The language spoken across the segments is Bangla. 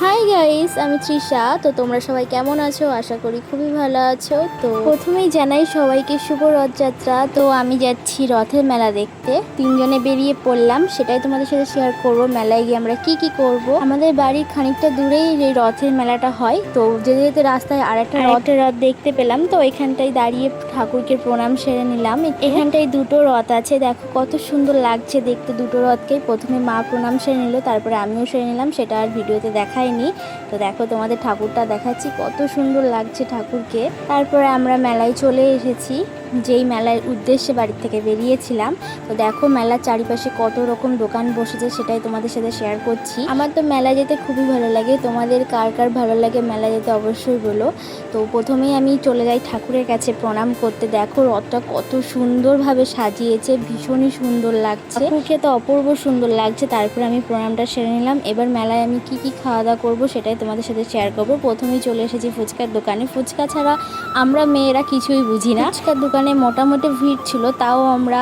হাই গাইস, আমি তৃষা। তো তোমরা সবাই কেমন আছো? আশা করি খুবই ভালো আছো। তো প্রথমেই জানাই সবাইকে শুভ রথযাত্রা। তো আমি যাচ্ছি রথের মেলা দেখতে, তিনজনে বেরিয়ে পড়লাম, সেটাই তোমাদের সাথে শেয়ার করব। মেলায় গিয়ে আমরা কি কি করব। আমাদের বাড়ির খানিকটা দূরেই এই রথের মেলাটা হয়। তো যেতে যেতে রাস্তায় আরেকটা রথ দেখতে পেলাম, তো এখানটায় দাঁড়িয়ে ঠাকুরকে প্রণাম সেরে নিলাম। এখানটায় দুটো রথ আছে, দেখো কত সুন্দর লাগছে দেখতে। দুটো রথকেই প্রথমে মা প্রণাম সেরে নিল, তারপরে আমিও সেরে নিলাম। সেটা আর ভিডিওতে দেখায়নি। তো দেখো তোমাদের ঠাকুরটা দেখাচ্ছি, কত সুন্দর লাগছে ঠাকুরকে। তারপরে আমরা মেলায় চলে এসেছি, যেই মেলার উদ্দেশ্যে বাড়ি থেকে বেরিয়েছিলাম। তো দেখো মেলার চারিপাশে কত রকম দোকান বসেছে, সেটাই তোমাদের সাথে শেয়ার করছি। আমার তো মেলা যেতে খুবই ভালো লাগে, তোমাদের কার কার ভালো লাগে মেলা যেতে অবশ্যই বলো। তো প্রথমেই আমি চলে যাই ঠাকুরের কাছে প্রণাম করতে। দেখো রথটা কত সুন্দরভাবে সাজিয়েছে, ভীষণই সুন্দর লাগছে, ঠাকুরকে তো অপূর্ব সুন্দর লাগছে। তারপরে আমি প্রণামটা সেরে নিলাম। এবার মেলায় আমি কি কি খাওয়া দাওয়া করবো সেটাই তোমাদের সাথে শেয়ার করবো। প্রথমেই চলে এসেছি ফুচকার দোকানে। ফুচকা ছাড়া আমরা মেয়েরা কিছুই বুঝি না। ফুচকার দোকানে মোটামুটি ভিড় ছিল, তাও আমরা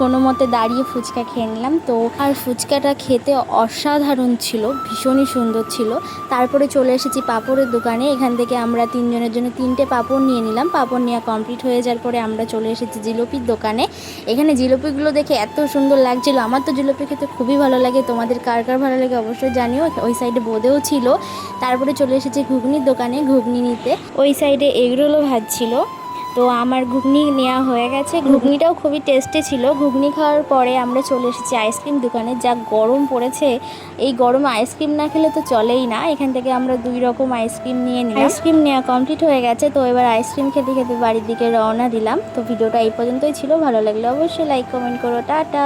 কোনো মতে দাঁড়িয়ে ফুচকা খেয়ে নিলাম। তো আর ফুচকাটা খেতে অসাধারণ ছিল, ভীষণই সুন্দর ছিল। তারপরে চলে এসেছি পাঁপড়ের দোকানে। এখান থেকে আমরা তিনজনের জন্য 3টে পাঁপড় নিয়ে নিলাম। পাঁপড় নেওয়া কমপ্লিট হয়ে যাওয়ার পরে আমরা চলে এসেছি জিলিপির দোকানে। এখানে জিলিপিগুলো দেখে এত সুন্দর লাগছিল। আমার তো জিলিপি খেতে খুবই ভালো লাগে, তোমাদের কার কার ভালো লাগে অবশ্যই জানিও। ওই সাইডে বোঁদেও ছিল। তারপরে চলে এসেছি ঘুগনির দোকানে ঘুগনি নিতে। ওই সাইডে এগরোলও ভাজছিল। তো আমার ঘুগনি নেওয়া হয়ে গেছে, ঘুগনিটাও খুবই টেস্টি ছিল। ঘুগনি খাওয়ার পরে আমরা চলে এসেছি আইসক্রিম দোকানে। যা গরম পড়েছে, এই গরমে আইসক্রিম না খেলে তো চলেই না। এখান থেকে আমরা 2 রকম আইসক্রিম নিয়ে নিলাম। আইসক্রিম নেওয়া কমপ্লিট হয়ে গেছে। তো এবার আইসক্রিম খেতে খেতে বাড়ির দিকে রওনা দিলাম। তো ভিডিওটা এই পর্যন্তই ছিল, ভালো লাগলে অবশ্যই লাইক কমেন্ট করো। টাটা।